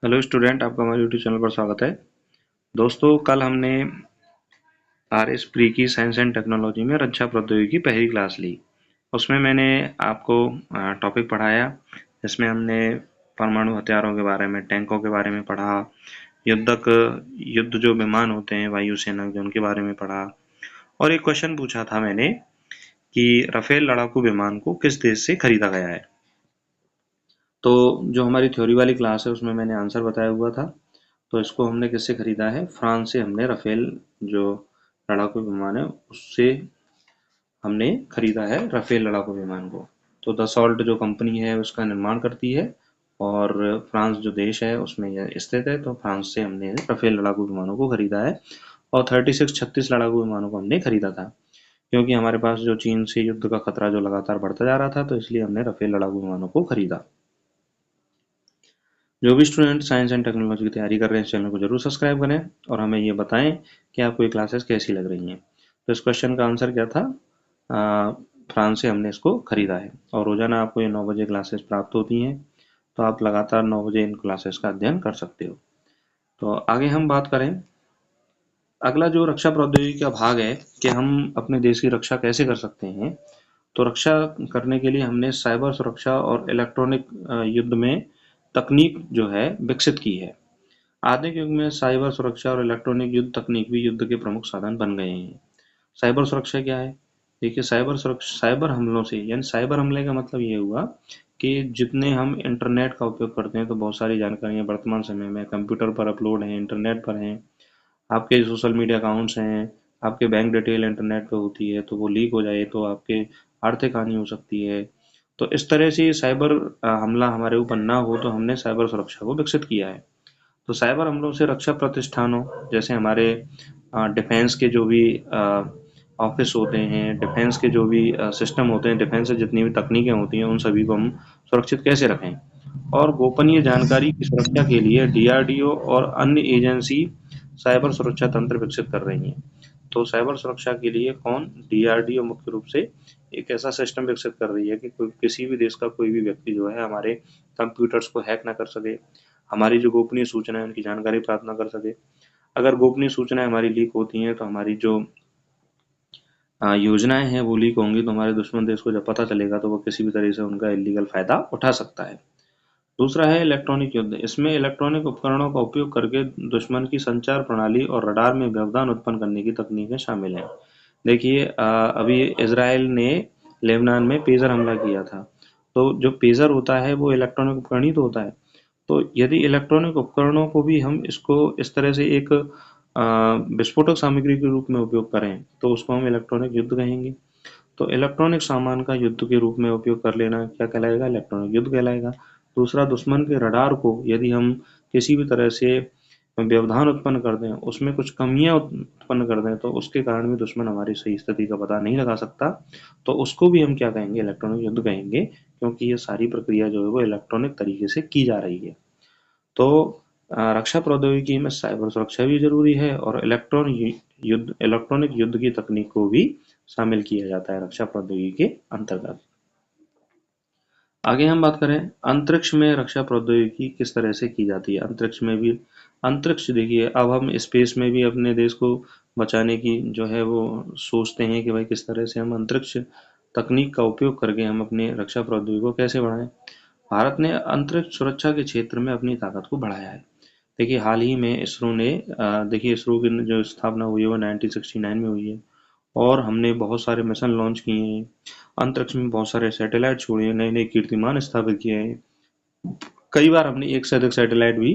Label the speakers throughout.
Speaker 1: Hello student, आपका हमारे YouTube channel पर स्वागत है। दोस्तों, कल हमने आर एस प्री की साइंस एंड टेक्नोलॉजी में रक्षा प्रौद्योगिकी की पहली क्लास ली। उसमें मैंने आपको टॉपिक पढ़ाया, जिसमें हमने परमाणु हथियारों के बारे में, टैंकों के बारे में पढ़ा, युद्ध जो विमान होते हैं वायुसेना के, उनके बारे में पढ़ा। और एक क्वेश्चन पूछा था मैंने कि राफेल लड़ाकू विमान को किस देश से खरीदा गया है। तो जो हमारी थ्योरी वाली क्लास है उसमें मैंने आंसर बताया हुआ था। तो इसको हमने किससे खरीदा है? फ्रांस से हमने राफेल जो लड़ाकू विमान है उससे हमने खरीदा है राफेल लड़ाकू विमान को। तो दसॉल्ट जो कंपनी है उसका निर्माण करती है और फ्रांस जो देश है उसमें यह स्थित है। तो फ्रांस से हमने राफेल लड़ाकू विमानों को खरीदा है और 36 लड़ाकू विमानों को हमने खरीदा था, क्योंकि हमारे पास जो चीन से युद्ध का खतरा जो लगातार बढ़ता जा रहा था, तो इसलिए हमने राफेल लड़ाकू विमानों को खरीदा। जो भी स्टूडेंट साइंस एंड टेक्नोलॉजी की तैयारी कर रहे हैं, इस चैनल को जरूर सब्सक्राइब करें और हमें ये बताएं कि आपको ये क्लासेस कैसी लग रही हैं। तो इस क्वेश्चन का आंसर क्या था? फ्रांस से हमने इसको खरीदा है और रोजाना आपको ये 9 बजे क्लासेस प्राप्त होती हैं। तो आप लगातार 9 बजे इन क्लासेस का अध्ययन कर सकते हो। तो आगे हम बात करें, अगला जो रक्षा प्रौद्योगिकी का भाग है कि हम अपने देश की रक्षा कैसे कर सकते हैं। तो रक्षा करने के लिए हमने साइबर सुरक्षा और इलेक्ट्रॉनिक युद्ध में तकनीक जो है विकसित की है। आधुनिक युग में साइबर सुरक्षा और इलेक्ट्रॉनिक युद्ध तकनीक भी युद्ध के प्रमुख साधन बन गए हैं। साइबर सुरक्षा क्या है? देखिए, साइबर हमलों से, यानी साइबर हमले का मतलब ये हुआ कि जितने हम इंटरनेट का उपयोग करते हैं, तो बहुत सारी जानकारियां वर्तमान समय में कंप्यूटर पर अपलोड हैं, इंटरनेट पर हैं, आपके सोशल मीडिया अकाउंट्स हैं, आपके बैंक डिटेल इंटरनेट पे होती है, तो वो लीक हो जाए तो आपके आर्थिक हानि हो सकती है। तो इस तरह से साइबर हमला हमारे ऊपर ना हो, तो हमने साइबर सुरक्षा को विकसित किया है। तो साइबर हमलों से रक्षा प्रतिष्ठानों, जैसे हमारे डिफेंस के जो भी ऑफिस होते हैं, डिफेंस के जो भी सिस्टम होते हैं, डिफेंस से जितनी भी तकनीकें होती हैं, उन सभी को हम सुरक्षित कैसे रखें। और गोपनीय जानकारी की सुरक्षा के लिए डीआरडीओ और अन्य एजेंसी साइबर सुरक्षा तंत्र विकसित कर रही हैं। तो साइबर सुरक्षा के लिए कौन? डीआरडीओ मुख्य रूप से एक ऐसा सिस्टम विकसित कर रही है कि किसी भी देश का कोई भी व्यक्ति जो है हमारे कंप्यूटर्स को हैक ना कर सके, हमारी जो गोपनीय सूचना है उनकी जानकारी प्राप्त ना कर सके। अगर गोपनीय सूचनाएं हमारी लीक होती हैं, तो हमारी जो योजनाएं हैं वो लीक होंगी, तो हमारे दुश्मन देश को जब पता चलेगा तो वो किसी भी तरह से उनका इलीगल फायदा उठा सकता है। दूसरा है इलेक्ट्रॉनिक युद्ध। इसमें इलेक्ट्रॉनिक उपकरणों का उपयोग करके दुश्मन की संचार प्रणाली और रडार में व्यवधान उत्पन्न करने की तकनीकें शामिल हैं। देखिए, अभी इसराइल ने लेबनान में पेजर हमला किया था। तो जो पेजर होता है वो इलेक्ट्रॉनिक उपकरण ही तो होता है। तो यदि इलेक्ट्रॉनिक उपकरणों को भी हम इसको इस तरह से एक विस्फोटक सामग्री के रूप में उपयोग करें, तो उसको हम इलेक्ट्रॉनिक युद्ध कहेंगे। तो इलेक्ट्रॉनिक सामान का युद्ध के रूप में उपयोग कर लेना क्या कहलाएगा? इलेक्ट्रॉनिक युद्ध कहलाएगा। दूसरा, दुश्मन के रडार को यदि हम किसी भी तरह से व्यवधान उत्पन्न कर दें, उसमें कुछ कमियां उत्पन्न कर दें, तो उसके कारण भी दुश्मन हमारी सही स्थिति का पता नहीं लगा सकता। तो उसको भी हम क्या कहेंगे? इलेक्ट्रॉनिक युद्ध कहेंगे, क्योंकि ये सारी प्रक्रिया जो है वो इलेक्ट्रॉनिक तरीके से की जा रही है। तो रक्षा प्रौद्योगिकी में साइबर सुरक्षा भी जरूरी है और इलेक्ट्रॉनिक युद्ध की तकनीक को भी शामिल किया जाता है रक्षा प्रौद्योगिकी के अंतर्गत। आगे हम बात करें, अंतरिक्ष में रक्षा प्रौद्योगिकी किस तरह से की जाती है। अंतरिक्ष देखिए, अब हम स्पेस में भी अपने देश को बचाने की जो है वो सोचते हैं कि भाई किस तरह से हम अंतरिक्ष तकनीक का उपयोग करके हम अपने रक्षा प्रौद्योगिकी को कैसे बढ़ाएं। भारत ने अंतरिक्ष सुरक्षा के क्षेत्र में अपनी ताकत को बढ़ाया है। देखिए, हाल ही में इसरो ने देखिए, इसरो की जो स्थापना हुई है वो 1969 में हुई है और हमने बहुत सारे मिशन लॉन्च किए हैं। अंतरिक्ष में बहुत सारे सैटेलाइट छोड़े हैं, नए नए कीर्तिमान स्थापित किए हैं। कई बार हमने एक से अधिक सैटेलाइट भी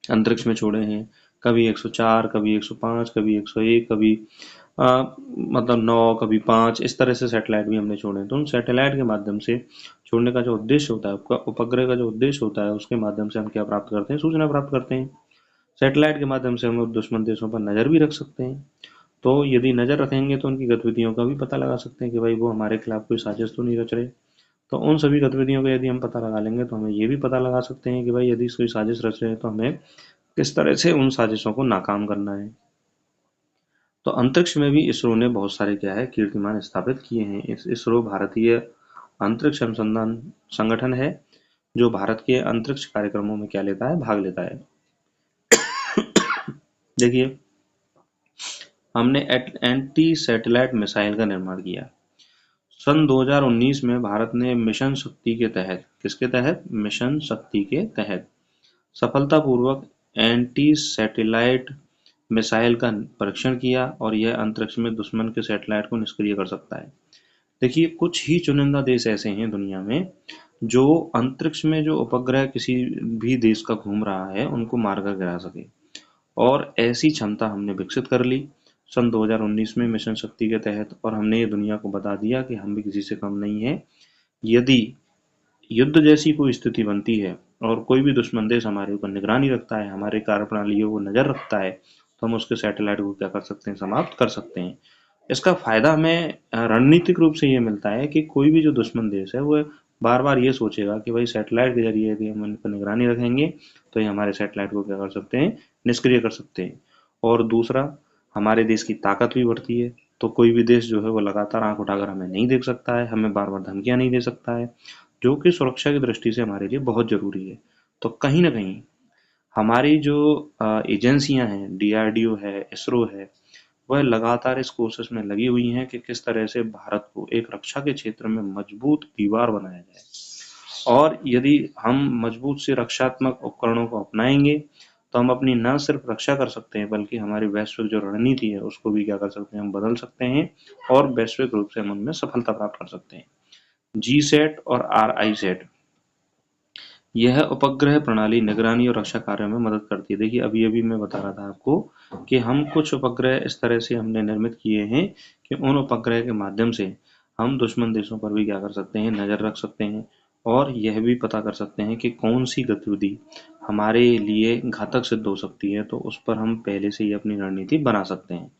Speaker 1: अंतरिक्ष में छोड़े हैं। कभी 104, कभी 105, कभी 101, कभी मतलब 9, कभी 5, इस तरह से सैटेलाइट भी हमने छोड़े हैं। तो उन सैटेलाइट के माध्यम से छोड़ने का जो उद्देश्य होता है, उपग्रह का जो उद्देश्य होता है, उसके माध्यम से हम क्या प्राप्त करते हैं? सूचना प्राप्त करते हैं। सैटेलाइट के माध्यम से हम दुश्मन देशों पर नजर भी रख सकते हैं। तो यदि नजर रखेंगे तो उनकी गतिविधियों का भी पता लगा सकते हैं कि भाई वो हमारे खिलाफ कोई साजिश तो नहीं रच रहे। तो उन सभी गतिविधियों का यदि हम पता लगा लेंगे, तो हमें ये भी पता लगा सकते हैं कि भाई यदि कोई साजिश रच रहे हैं तो हमें किस तरह से उन साजिशों को नाकाम करना है। तो अंतरिक्ष में भी इसरो ने बहुत सारे क्या है कीर्तिमान स्थापित किए हैं। इसरो भारतीय अंतरिक्ष अनुसंधान संगठन है जो भारत के अंतरिक्ष कार्यक्रमों में क्या लेता है, भाग लेता है। देखिए, हमने एंटी सैटेलाइट मिसाइल का निर्माण किया। सन 2019 में भारत ने मिशन शक्ति के तहत, किसके तहत, मिशन शक्ति के तहत सफलतापूर्वक एंटी सैटेलाइट मिसाइल का परीक्षण किया और यह अंतरिक्ष में दुश्मन के सैटेलाइट को निष्क्रिय कर सकता है। देखिए, कुछ ही चुनिंदा देश ऐसे हैं दुनिया में जो अंतरिक्ष में जो उपग्रह किसी भी देश का घूम रहा है उनको मारकर गिरा सके, और ऐसी क्षमता हमने विकसित कर ली सन 2019 में मिशन शक्ति के तहत, और हमने ये दुनिया को बता दिया कि हम भी किसी से कम नहीं है। यदि युद्ध जैसी कोई स्थिति बनती है और कोई भी दुश्मन देश हमारे ऊपर निगरानी रखता है, हमारे कार्यप्रणालियों को नजर रखता है, तो हम उसके सैटेलाइट को क्या कर सकते हैं, समाप्त कर सकते हैं। इसका फायदा हमें रणनीतिक रूप से ये मिलता है कि कोई भी जो दुश्मन देश है वो बार बार ये सोचेगा कि भाई सैटेलाइट के जरिए यदि हम इन पर निगरानी रखेंगे तो ये हमारे सैटेलाइट को क्या कर सकते हैं, निष्क्रिय कर सकते हैं। और दूसरा, हमारे देश की ताकत भी बढ़ती है, तो कोई भी देश जो है वो लगातार आंख उठाकर हमें नहीं देख सकता है, हमें बार बार धमकियां नहीं दे सकता है, जो कि सुरक्षा की दृष्टि से हमारे लिए बहुत जरूरी है। तो कहीं ना कहीं हमारी जो एजेंसियां हैं, डीआरडीओ है, इसरो है, वह लगातार इस कोशिश में लगी हुई हैं कि किस तरह से भारत को एक रक्षा के क्षेत्र में मजबूत दीवार बनाया जाए। और यदि हम मजबूत से रक्षात्मक उपकरणों को अपनाएंगे तो हम अपनी न सिर्फ रक्षा कर सकते हैं बल्कि हमारी वैश्विक जो रणनीति है उसको भी क्या कर सकते हैं, हम बदल सकते हैं और वैश्विक रूप से हम उनमें सफलता प्राप्त कर सकते हैं। जी सेट और आर आई सेट, यह उपग्रह प्रणाली निगरानी और रक्षा कार्यों में मदद करती है। देखिए, अभी अभी मैं बता रहा था आपको कि हम कुछ उपग्रह इस तरह से हमने निर्मित किए हैं कि उन उपग्रह के माध्यम से हम दुश्मन देशों पर भी क्या कर सकते हैं, नजर रख सकते हैं, और यह भी पता कर सकते हैं कि कौन सी गतिविधि हमारे लिए घातक सिद्ध हो सकती है, तो उस पर हम पहले से ही अपनी रणनीति बना सकते हैं।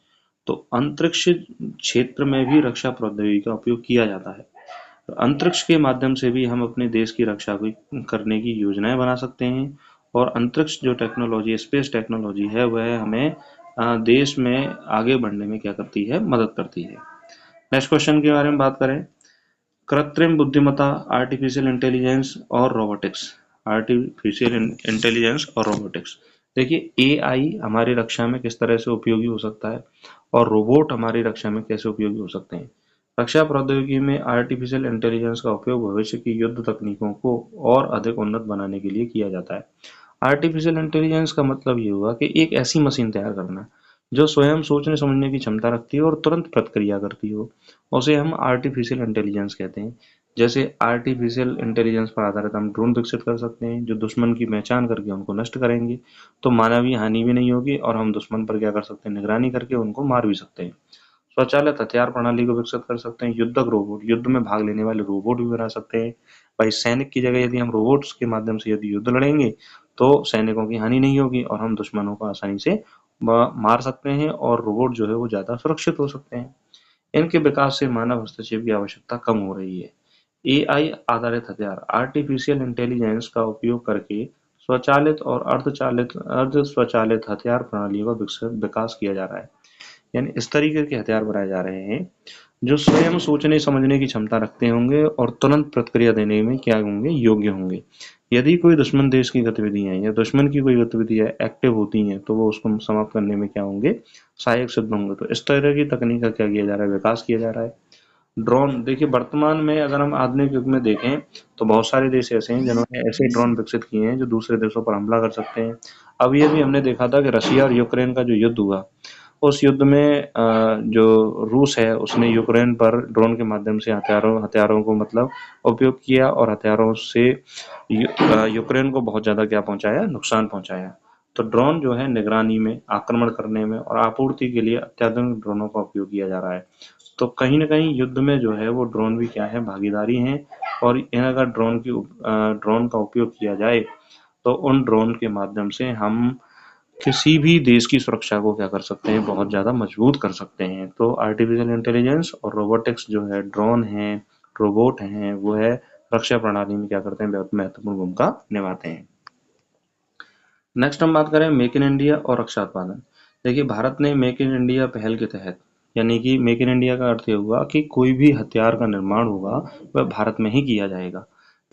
Speaker 1: तो अंतरिक्ष क्षेत्र में भी रक्षा प्रौद्योगिकी का उपयोग किया जाता है। अंतरिक्ष के माध्यम से भी हम अपने देश की रक्षा करने की योजनाएं बना सकते हैं, और अंतरिक्ष जो टेक्नोलॉजी, स्पेस टेक्नोलॉजी है, वह हमें देश में आगे बढ़ने में क्या करती है, मदद करती है। नेक्स्ट क्वेश्चन के बारे में बात करें, कृत्रिम बुद्धिमत्ता, आर्टिफिशियल इंटेलिजेंस और रोबोटिक्स। आर्टिफिशियल इंटेलिजेंस और रोबोटिक्स, देखिए एआई हमारी रक्षा में किस तरह से उपयोगी हो सकता है और रोबोट हमारी रक्षा में कैसे उपयोगी हो सकते हैं। रक्षा प्रौद्योगिकी में आर्टिफिशियल इंटेलिजेंस का उपयोग भविष्य की युद्ध तकनीकों को और अधिक उन्नत बनाने के लिए किया जाता है। आर्टिफिशियल इंटेलिजेंस का मतलब ये हुआ कि एक ऐसी मशीन तैयार करना जो स्वयं सोचने समझने की क्षमता रखती है और तुरंत प्रतिक्रिया करती हो, उसे हम आर्टिफिशियल इंटेलिजेंस कहते हैं। जैसे आर्टिफिशियल इंटेलिजेंस पर आधारित हम ड्रोन विकसित कर सकते हैं जो दुश्मन की पहचान करके उनको नष्ट करेंगे, तो मानवीय हानि भी नहीं होगी और हम दुश्मन पर क्या कर सकते हैं, निगरानी करके उनको मार भी सकते हैं। स्वचालित हथियार प्रणाली को विकसित कर सकते हैं, युद्धक रोबोट, युद्ध में भाग लेने वाले रोबोट भी बना सकते हैं। भाई सैनिक की जगह यदि हम रोबोट्स के माध्यम से यदि युद्ध लड़ेंगे तो सैनिकों की हानि नहीं होगी और हम दुश्मनों को आसानी से मार सकते हैं, और रोबोट जो है वो ज्यादा सुरक्षित हो सकते हैं। इनके विकास से मानव हस्तक्षेप की आवश्यकता कम हो रही है। एआई आधारित हथियार, आर्टिफिशियल इंटेलिजेंस का उपयोग करके स्वचालित और अर्ध स्वचालित हथियार प्रणालियों का विकास किया जा रहा है। यानी इस तरीके के हथियार बनाए जा रहे हैं जो स्वयं सोचने समझने की क्षमता रखते होंगे और तुरंत प्रतिक्रिया देने में क्या होंगे, योग्य होंगे। यदि कोई दुश्मन देश की गतिविधियां या दुश्मन की कोई गतिविधियां एक्टिव होती हैं तो वो उसको समाप्त करने में क्या होंगे, सहायक सिद्ध होंगे। तो इस तरह की तकनीक का क्या किया जा रहा है, विकास किया जा रहा है। ड्रोन, देखिए वर्तमान में अगर हम आधुनिक युग में देखें तो बहुत सारे देश ऐसे हैं जिन्होंने ऐसे ड्रोन विकसित किए हैं जो दूसरे देशों पर हमला कर सकते हैं। अभी अभी हमने देखा था कि रशिया और यूक्रेन का जो युद्ध हुआ, उस युद्ध में जो रूस है उसने यूक्रेन पर ड्रोन के माध्यम से हथियारों को मतलब उपयोग किया और हथियारों से यूक्रेन को बहुत ज्यादा क्या पहुंचाया, नुकसान पहुंचाया। तो ड्रोन जो है निगरानी में, आक्रमण करने में और आपूर्ति के लिए अत्याधुनिक ड्रोनों का उपयोग किया जा रहा है। तो कहीं ना कहीं युद्ध में जो है वो ड्रोन भी क्या है, भागीदारी है। और अगर ड्रोन का उपयोग किया जाए तो उन ड्रोन के माध्यम से हम किसी भी देश की सुरक्षा को क्या कर सकते हैं, बहुत ज्यादा मजबूत कर सकते हैं। तो आर्टिफिशियल इंटेलिजेंस और रोबोटिक्स जो है, ड्रोन है, रोबोट हैं, वो है रक्षा प्रणाली में क्या करते हैं, बहुत महत्वपूर्ण भूमिका निभाते हैं। नेक्स्ट हम बात करें मेक इन इंडिया और रक्षा उत्पादन। देखिए, भारत ने मेक इन इंडिया पहल के तहत, यानी कि मेक इन इंडिया का अर्थ ये हुआ कि कोई भी हथियार का निर्माण होगा वह भारत में ही किया जाएगा।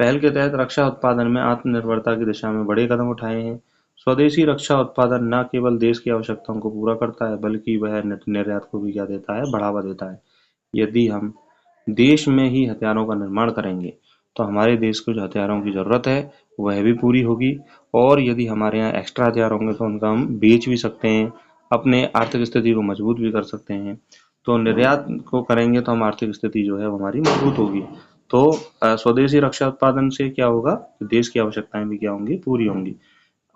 Speaker 1: पहल के तहत रक्षा उत्पादन में आत्मनिर्भरता की दिशा में बड़े कदम उठाए हैं। स्वदेशी रक्षा उत्पादन न केवल देश की आवश्यकताओं को पूरा करता है, बल्कि वह निर्यात को भी क्या देता है, बढ़ावा देता है। यदि हम देश में ही हथियारों का निर्माण करेंगे, तो हमारे देश को जो हथियारों की ज़रूरत है, वह भी पूरी होगी। और यदि हमारे यहाँ एक्स्ट्रा हथियार होंगे, तो उनका हम बेच भी सकते हैं, अपने आर्थिक स्थिति को मजबूत भी कर सकते हैं। तो निर्यात को करेंगे तो हम आर्थिक स्थिति जो है वो हमारी मजबूत होगी। तो स्वदेशी रक्षा उत्पादन से क्या होगा, देश की आवश्यकताएं भी क्या होंगी, पूरी होंगी।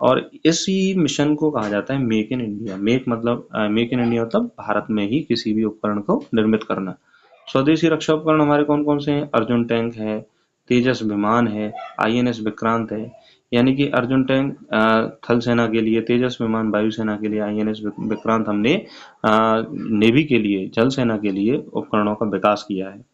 Speaker 1: और इसी मिशन को कहा जाता है make in India. Make in India मतलब भारत में ही किसी भी उपकरण को निर्मित करना। स्वदेशी रक्षा उपकरण हमारे कौन कौन से हैं? अर्जुन टैंक है, तेजस विमान है, INS विक्रांत है। यानी कि अर्जुन टैंक थल सेना के लिए, तेजस विमान वायुसेना के लिए, INS विक्रांत हमने नेवी के लिए, जल सेना के लिए उपकरणों का विकास किया है।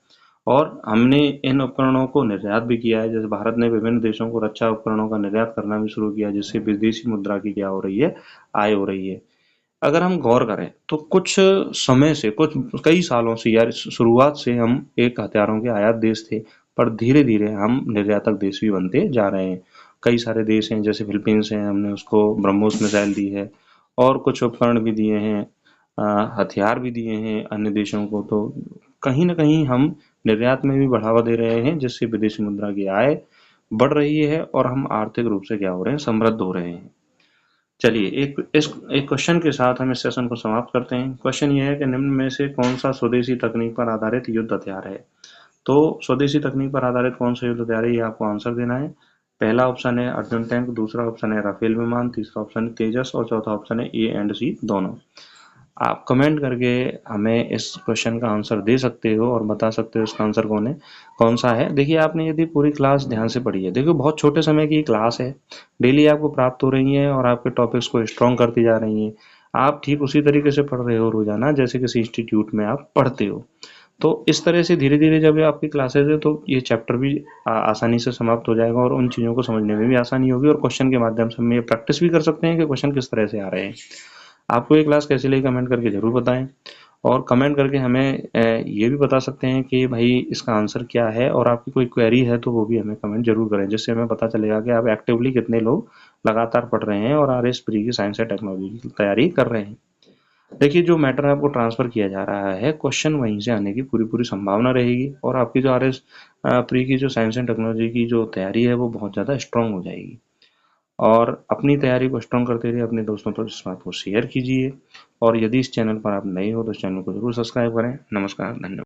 Speaker 1: और हमने इन उपकरणों को निर्यात भी किया है। जैसे भारत ने विभिन्न देशों को रक्षा उपकरणों का निर्यात करना भी शुरू किया, जिससे विदेशी मुद्रा की क्या हो रही है, आय हो रही है। अगर हम गौर करें तो कुछ समय से, कुछ कई सालों से, यार शुरुआत से हम एक हथियारों के आयात देश थे, पर धीरे धीरे हम निर्यातक देश भी बनते जा रहे हैं। कई सारे देश हैं, जैसे फिलीपींस हैं, हमने उसको ब्रह्मोस मिसाइल दी है, और कुछ उपकरण भी दिए हैं, हथियार भी दिए हैं अन्य देशों को। तो कहीं ना कहीं हम निर्यात में भी बढ़ावा दे रहे हैं, जिससे विदेशी मुद्रा की आय बढ़ रही है और हम आर्थिक रूप से क्या हो रहे हैं, समृद्ध हो रहे हैं। चलिए एक क्वेश्चन के साथ हम इस सेशन को समाप्त करते हैं। क्वेश्चन ये है कि निम्न में से कौन सा स्वदेशी तकनीक पर आधारित युद्ध हथियार है? तो स्वदेशी तकनीक पर आधारित कौन सा युद्ध हथियार है, ये आपको आंसर देना है। पहला ऑप्शन है अर्जुन टैंक, दूसरा ऑप्शन है राफेल विमान, तीसरा ऑप्शन है तेजस, और चौथा ऑप्शन है A एंड C दोनों। आप कमेंट करके हमें इस क्वेश्चन का आंसर दे सकते हो और बता सकते हो इसका आंसर कौन सा है। देखिए, आपने यदि पूरी क्लास ध्यान से पढ़ी है, देखिए बहुत छोटे समय की क्लास है, डेली आपको प्राप्त हो रही है और आपके टॉपिक्स को स्ट्रॉन्ग करती जा रही हैं। आप ठीक उसी तरीके से पढ़ रहे हो रोजाना, जैसे किसी इंस्टीट्यूट में आप पढ़ते हो। तो इस तरह से धीरे धीरे जब ये आपकी क्लासेस है, तो ये चैप्टर भी आसानी से समाप्त हो जाएगा और उन चीज़ों को समझने में भी आसानी होगी। और क्वेश्चन के माध्यम से हम ये प्रैक्टिस भी कर सकते हैं कि क्वेश्चन किस तरह से आ रहे हैं। आपको ये क्लास कैसी लगी, कमेंट करके ज़रूर बताएं। और कमेंट करके हमें ये भी बता सकते हैं कि भाई इसका आंसर क्या है, और आपकी कोई क्वेरी है तो वो भी हमें कमेंट जरूर करें, जिससे हमें पता चलेगा कि आप एक्टिवली कितने लोग लगातार पढ़ रहे हैं और RS प्री की साइंस एंड टेक्नोलॉजी की तैयारी कर रहे हैं। देखिए, जो मैटर आपको ट्रांसफर किया जा रहा है, क्वेश्चन वहीं से आने की पूरी पूरी संभावना रहेगी, और आपकी जो RS प्री की जो साइंस एंड टेक्नोलॉजी की जो तैयारी है, वो बहुत ज़्यादा स्ट्रांग हो जाएगी। और अपनी तैयारी को स्ट्रॉन्ग करते रहिए, अपने दोस्तों पर इस बात को शेयर कीजिए। और यदि इस चैनल पर आप नए हो तो इस चैनल को जरूर सब्सक्राइब करें। नमस्कार, धन्यवाद।